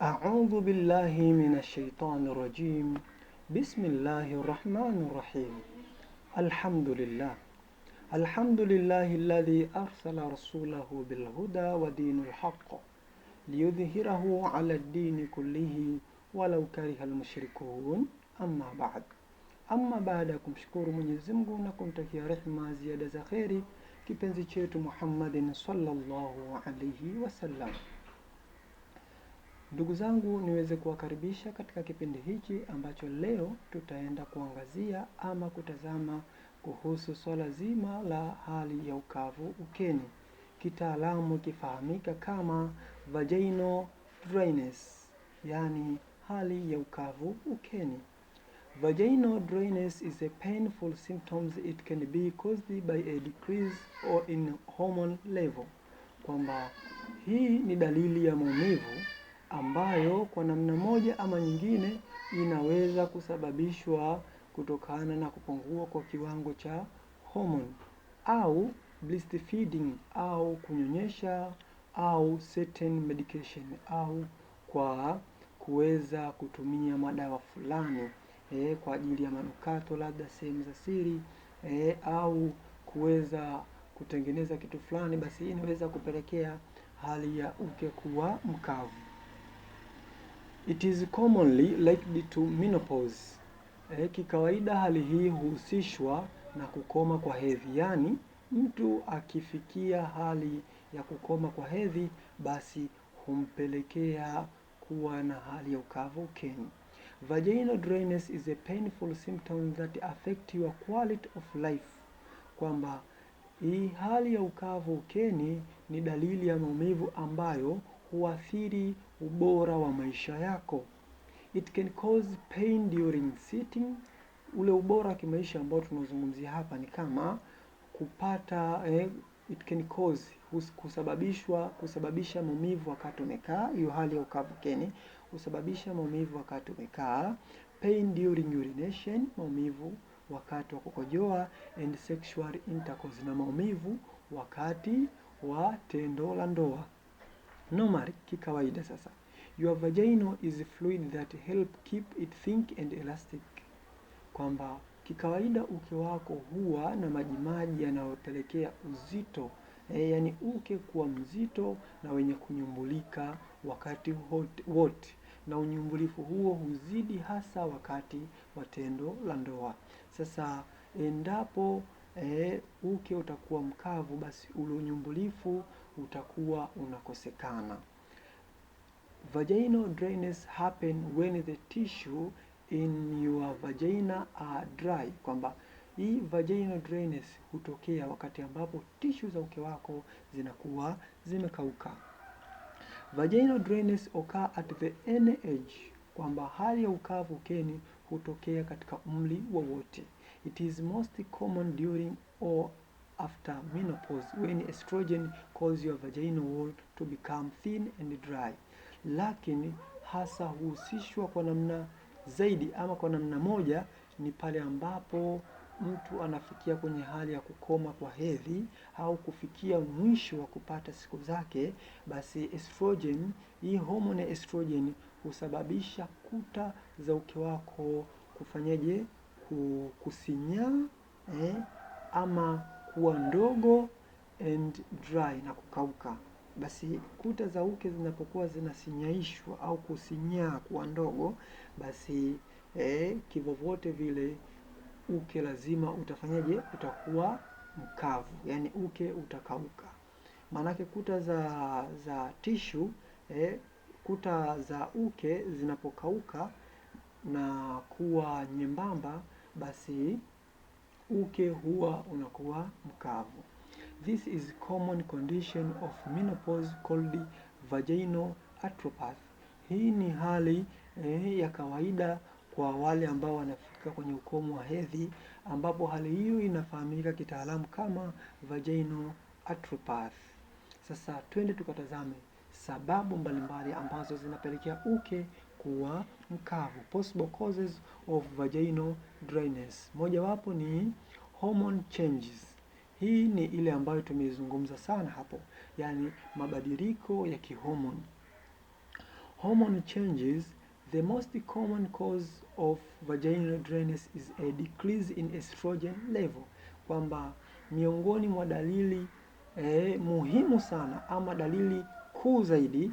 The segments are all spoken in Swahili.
أعوذ بالله من الشيطان الرجيم. بسم الله الرحمن الرحيم. الحمد لله الذي أرسل رسوله بالهدى ودين الحق ليظهره على الدين كله ولو كره المشركون. Amma baada ya kumshukuru Mwenyezi Mungu na kumtakia rehema ziada za kheri kipenzi chetu Muhammadin sallallahu alayhi wasallam. Ndugu zangu, niweze kuwakaribisha katika kipindi hiki ambacho leo tutaenda kuangazia ama kutazama kuhusu swala zima la hali ya ukavu ukeni, kitaalamu kifahamika kama vaginal dryness, yani hali ya ukavu ukeni. Vaginal dryness is a painful symptom. It can be caused by a decrease or in hormone level. Kwamba hii ni dalili ya maumivu ambayo kwa namna moja ama nyingine inaweza kusababishwa kutokana na kupungua kwa kiwango cha hormone au breastfeeding au kunyonyesha au certain medication au kwa kuweza kutumia madawa fulani kwa ajili ya manukato labda sehemu za siri au kuweza kutengeneza kitu fulani, basi hii inaweza kupelekea hali ya uke kuwa mkavu. It is commonly linked to menopause. Kikawaida hali hii huhusishwa na kukoma kwa hedhi, yani mtu akifikia hali ya kukoma kwa hedhi basi humpelekea kuwa na hali ya ukavu ukeni. Vaginal dryness is a painful symptom that affect your quality of life. Kwamba hii hali ya ukavu ukeni ni dalili ya maumivu ambayo huathiri ubora wa maisha yako. It can cause pain during sitting. Ule ubora wa kimaisha ambao tunazungumzia hapa ni kama kupata it can cause kusababisha maumivu wakati umekaa. Hiyo hali ya ukavu ukeni husababisha maumivu wakati umekaa. Pain during urination, maumivu wakati wa kukojoa, and sexual intercourse, na maumivu wakati wa tendo la ndoa. Normally, kikawaida sasa, your vagina is fluid that help keep it thick and elastic. Kwamba kikawaida uke wako huwa na majimaji yanayopelekea uzito, yani uke kuwa mzito na wenye kunyumbulika wakati wote, na unyumbulifu huo huzidi hasa wakati wa tendo la ndoa. Sasa endapo uke utakuwa mkavu, basi ule unyumbulifu utakuwa unakosekana. Vaginal dryness happen when the tissue in your vagina are dry. Kwamba hii vaginal dryness hutokea wakati ambapo tissue za uke wako zinakuwa zimekauka. Vaginal dryness occur at the any age. Kwamba hali ya ukavu ukeni hutokea katika umri wowote. It is most common during or after menopause when estrogen causes your vaginal wall to become thin and dry. Lakini hasa huhusishwa kwa namna zaidi ama kwa namna moja ni pale ambapo mtu anafikia kwenye hali ya kukoma kwa hedhi au kufikia mwisho wa kupata siku zake, basi estrogen, hii hormone ya estrogen husababisha kuta za uke wako kufanyaje, kusinyaa ama kuwa ndogo and dry na kukauka. Basi kuta za uke zinapokuwa zinasinyaishwa au kusinyaa kuwa ndogo, basi kivyovyote vile uke lazima utafanyaje, utakuwa mkavu, yani uke utakauka. Maanake kuta za tissue kuta za uke zinapokauka na kuwa nyembamba, basi uke huwa unakuwa mkavu. This is common condition of menopause called vaginal atrophy. Hii ni hali ya kawaida kwa wale ambao wanafika kwenye ukomo wa hedhi, ambapo hali hiyo inafahamika kitaalamu kama vaginal atrophy. Sasa twende tukatazame sababu mbalimbali ambazo zinapelekea uke kuwa mkavu. Possible causes of vaginal dryness. Mojawapo ni hormone changes. Hii ni ile ambayo tumeizungumza sana hapo, yani mabadiliko ya kihormone. Hormone changes. The most common cause of vaginal dryness is a decrease in estrogen level, kwamba miongoni mwa dalili muhimu sana ama dalili kuu zaidi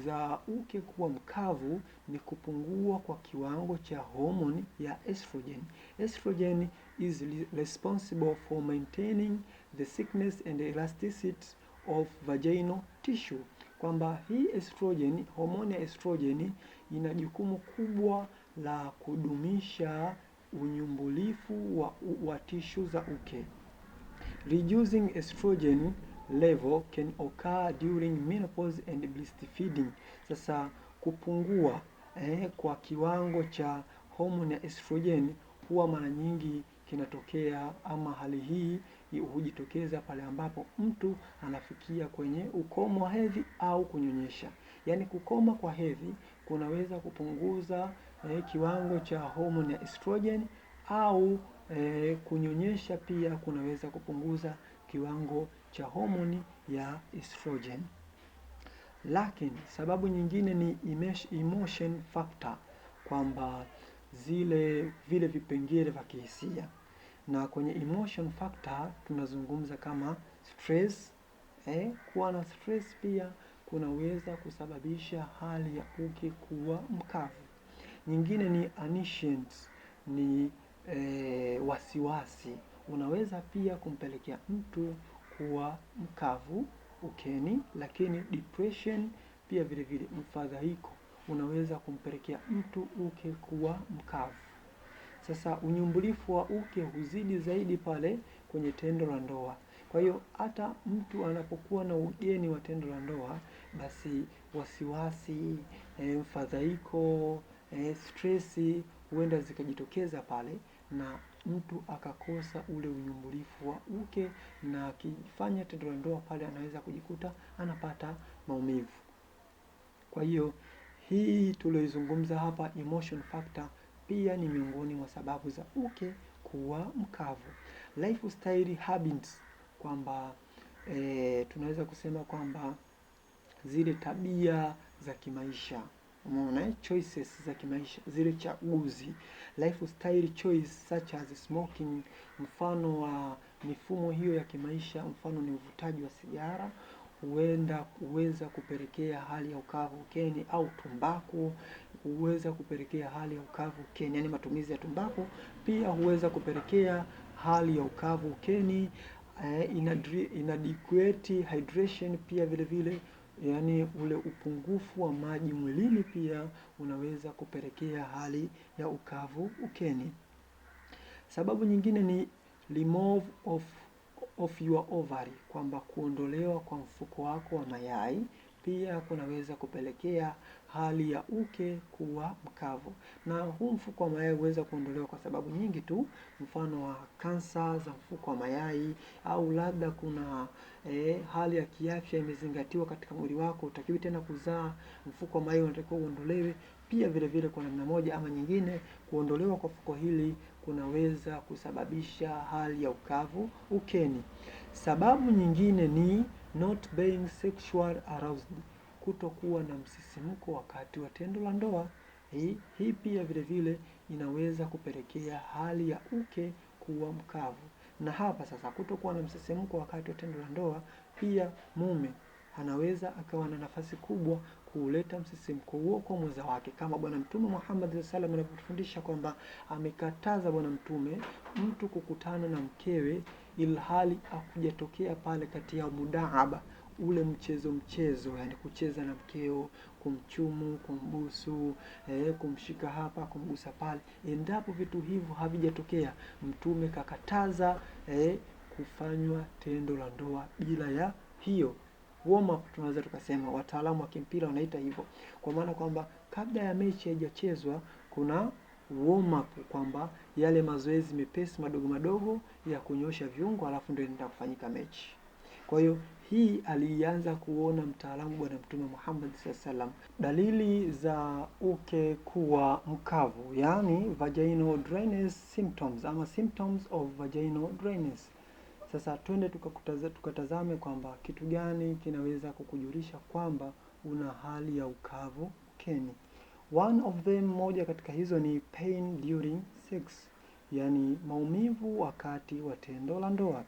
za uke kuwa mkavu ni kupungua kwa kiwango cha homoni ya estrogen. Estrogen is responsible for maintaining the thickness and elasticity of vaginal tissue, kwamba hii estrogen, homoni ya estrogen ina jukumu kubwa la kudumisha unyumbulifu wa tishu za uke. Reducing estrogen level can occur during menopause and breastfeeding. Sasa kupungua kwa kiwango cha homoni ya estrogen huwa mara nyingi kinatokea, ama hali hii hujitokeza pale ambapo mtu anafikia kwenye ukomo wa hedhi au kunyonyesha. Yaani kukoma kwa hedhi kunaweza kupunguza kiwango cha homoni ya estrogen, au kunyonyesha pia kunaweza kupunguza kiwango cha homoni ya estrogen. Lakini sababu nyingine ni emotion factor, kwamba vile vipengele vya kihisia. Na kwenye emotion factor tunazungumza kama stress. Kuwa na stress pia kunaweza kusababisha hali ya uke kuwa mkavu. Nyingine ni anxiety, ni wasiwasi. Unaweza pia kumpelekea mtu kuwa mkavu ukeni. Lakini depression pia vile vile, mfadhaiko, unaweza kumpelekea mtu uke kuwa mkavu. Sasa unyumbulifu wa uke huzidi zaidi pale kwenye tendo la ndoa. Kwa hiyo hata mtu anapokuwa na ugeni wa tendo la ndoa, basi wasiwasi, mfadhaiko, stressi huenda zikajitokeza pale na mtu akakosa ule unyumbulifu wa uke, na akifanya tendo la ndoa pale anaweza kujikuta anapata maumivu. Kwa hiyo hii tulioizungumza hapa, emotion factor, pia ni miongoni mwa sababu za uke kuwa mkavu. Lifestyle habits, kwamba tunaweza kusema kwamba zile tabia za kimaisha, umeona, choices za kimaisha, zile chaguzi, lifestyle choice such as smoking, mfano wa mifumo hiyo ya kimaisha, mfano ni uvutaji wa sigara, huweza kupelekea hali ya ukavu ukeni, au tumbaku huweza kupelekea hali ya ukavu ukeni. Yaani matumizi ya tumbaku pia huweza kupelekea hali ya ukavu ukeni. Inadequate hydration pia vile vile, yaani ule upungufu wa maji mwilini pia unaweza kupelekea hali ya ukavu ukeni. Sababu nyingine ni remove of your ovary, kwamba kuondolewa kwa mfuko wako wa mayai pia kunaweza kupelekea hali ya uke kuwa mkavu. Na huu mfuko wa mayai huweza kuondolewa kwa sababu nyingi tu, mfano wa kansa za mfuko wa mayai, au labda kuna hali ya kiafya imezingatiwa katika mwili wako, hutakiwi tena kuzaa, mfuko wa mayai unatakiwa uondolewe. Pia vile vile kwa namna moja ama nyingine, kuondolewa kwa fuko hili kunaweza kusababisha hali ya ukavu ukeni. Sababu nyingine ni not being sexual aroused, kutokuwa na msisimko wakati wa tendo la ndoa. Hii pia vile vile inaweza kupelekea hali ya uke kuwa mkavu. Na hapa sasa, kutokuwa na msisimko wakati wa tendo la ndoa, pia mume anaweza akawa na nafasi kubwa kuleta msisimko huo kwa mwenza wake, kama Bwana Mtume Muhammad sallallahu alaihi wasallam anatufundisha kwamba amekataza Bwana Mtume mtu kukutana na mkewe ilhali hakujatokea pale kati ya mudaaba, ule mchezo, yani kucheza na mkeo, kumchumu, kumbusu, kumshika hapa, kumgusa pale. Endapo vitu hivyo havijatokea, Mtume kakataza kufanywa tendo la ndoa bila ya hiyo warm up. Tunaweza tukasema wataalamu wa kimpira wanaita hivyo, kwa maana kwamba kabla ya mechi haijachezwa kuna warm up, kwamba yale mazoezi mepesi madogo madogo ya kunyosha viungo, alafu ndio inaenda kufanyika mechi. Kwa hiyo hii alianza kuona mtaalamu Bwana Mtume Muhammad sallallahu alaihi wasallam. Dalili za uke kuwa mkavu, yani vaginal dryness symptoms, ama symptoms of vaginal dryness. Sasa twende tukatazame kwamba kitu gani kinaweza kukujulisha kwamba una hali ya ukavu ukeni. One of them, moja katika hizo ni pain during sex, yani maumivu wakati wa tendo la ndoa.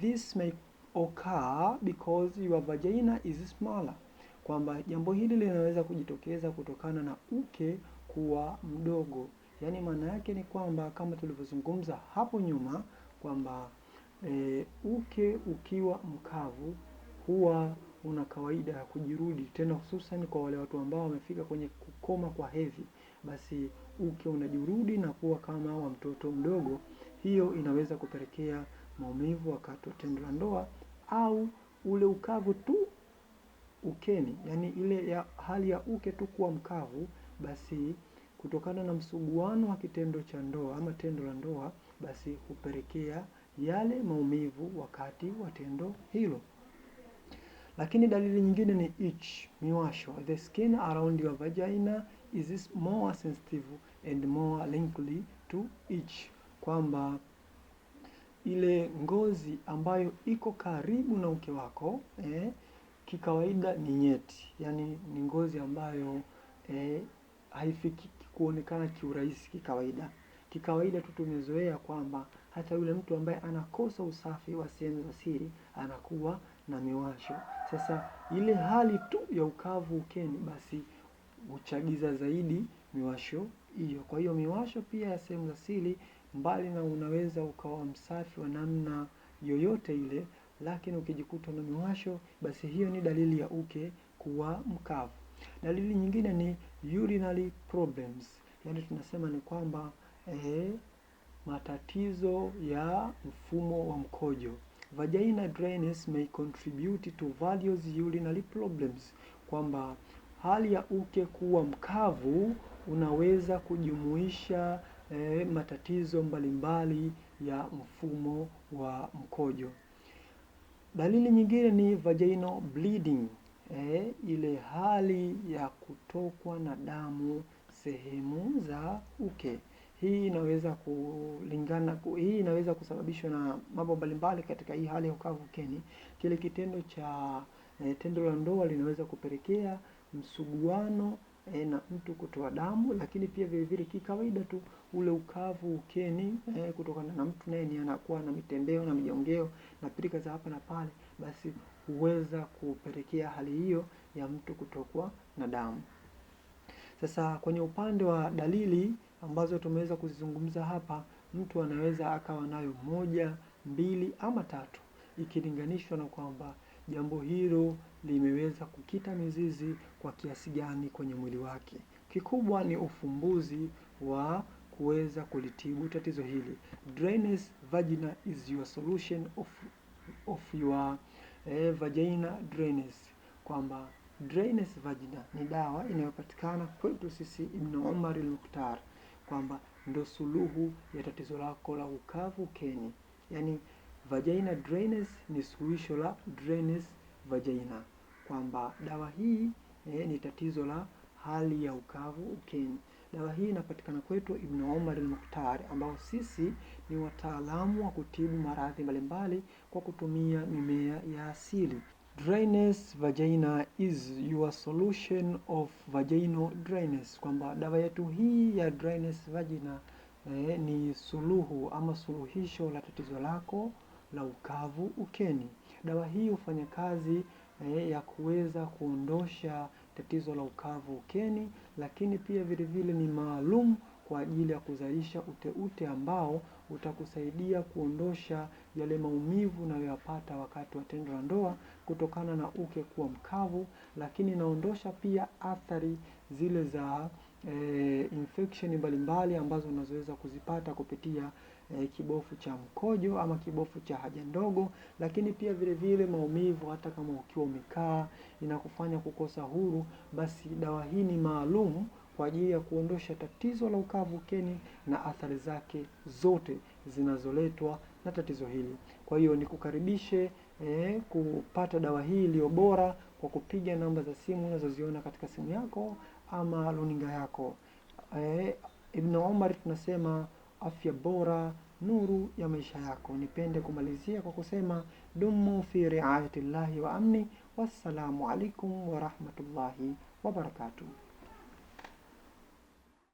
This may occur because your vagina is smaller, kwamba jambo hili linaweza kujitokeza kutokana na uke kuwa mdogo. Yani maana yake ni kwamba kama tulivyozungumza hapo nyuma kwamba uke ukiwa mkavu huwa una kawaida ya kujirudi, tena hususan kwa wale watu ambao wamefika kwenye kukoma kwa hedhi, basi uke unajirudi na kuwa kama wa mtoto mdogo. Hiyo inaweza kupelekea maumivu wakati wa tendo la ndoa, au ule ukavu tu ukeni, yani ile ya hali ya uke tu kuwa mkavu, basi kutokana na msuguano wa kitendo cha ndoa ama tendo la ndoa, basi hupelekea yale maumivu wakati wa tendo hilo. Lakini dalili nyingine ni itch, miwasho. The skin around your vagina is more sensitive and more likely to itch, kwamba ile ngozi ambayo iko karibu na uke wako kikawaida ni nyeti, yani ni ngozi ambayo haifikiki kuonekana kiurahisi kikawaida. Kikawaida tu tumezoea kwamba hata yule mtu ambaye anakosa usafi wa sehemu za siri anakuwa na miwasho. Sasa ile hali tu ya ukavu ukeni basi huchagiza zaidi miwasho hiyo. Kwa hiyo miwasho pia ya sehemu za siri, mbali na unaweza ukawa msafi wa namna yoyote ile, lakini ukijikuta na miwasho, basi hiyo ni dalili ya uke kuwa mkavu. Dalili nyingine ni urinary problems, yani tunasema ni kwamba matatizo ya mfumo wa mkojo. Vagina dryness may contribute to various urinary problems, kwamba hali ya uke kuwa mkavu unaweza kujumuisha matatizo mbalimbali ya mfumo wa mkojo. Dalili nyingine ni vaginal bleeding, ile hali ya kutokwa na damu sehemu za uke. Hii inaweza kusababishwa na mambo mbalimbali katika hii hali ya ukavu ukeni. Kile kitendo cha tendo la ndoa linaweza kupelekea msuguano na mtu kutoa damu, lakini pia vile vile kikawaida tu ule ukavu ukeni kutokana na mtu naye ni anakuwa na mitembeo na mijongeo na pilika za hapa na pale, basi huweza kupelekea hali hiyo ya mtu kutokwa na damu. Sasa kwenye upande wa dalili ambazo tumeweza kuzizungumza hapa, mtu anaweza akawa nayo 1, 2 ama 3, ikilinganishwa na kwamba jambo hilo limeweza kukita mizizi kwa kiasi gani kwenye mwili wake. Kikubwa ni ufumbuzi wa kuweza kulitibu tatizo hili. Dryness vagina is your solution of your vagina dryness, kwamba dryness vagina ni dawa inayopatikana kwetu sisi Ibn Umar al-Mukhtar, kwamba ndo suluhu ya tatizo lako la ukavu ukeni. Yani vagina dryness ni suluhisho la dryness vagina, kwamba dawa hii ni tatizo la hali ya ukavu ukeni. Dawa hii inapatikana kwetu Ibn Umar al-Mukhtar, ambao sisi ni wataalamu wa kutibu maradhi mbalimbali kwa kutumia mimea ya asili. Dryness vagina is your solution of vaginal dryness, kwamba dawa yetu hii ya dryness vagina ni suluhu ama suluhisho la tatizo lako la ukavu ukeni. Dawa hii hufanya kazi ya kuweza kuondosha tatizo la ukavu ukeni, lakini pia vile vile ni maalum kwa ajili ya kuzalisha uteute ambao utakusaidia kuondosha yale maumivu unayoyapata wakati wa tendo la ndoa kutokana na uke kuwa mkavu, lakini naondosha pia athari zile za infection mbalimbali ambazo unazoweza kuzipata kupitia kibofu cha mkojo ama kibofu cha haja ndogo, lakini pia vile vile maumivu hata kama ukiwa umekaa inakufanya kukosa huru, basi dawa hii ni maalum kwa ajili ya kuondosha tatizo la ukavu ukeni na athari zake zote zinazoletwa na tatizo hili. Kwa hiyo nikukaribishe kupata dawa hii iliyo bora kwa kupiga namba za simu unazoziona katika simu yako ama runinga yako. Ibn Umar tunasema afya bora, nuru ya maisha yako. Nipende kumalizia kwa kusema dumu fi riayatillahi wa amni. Wassalamu alaikum warahmatullahi wabarakatuh.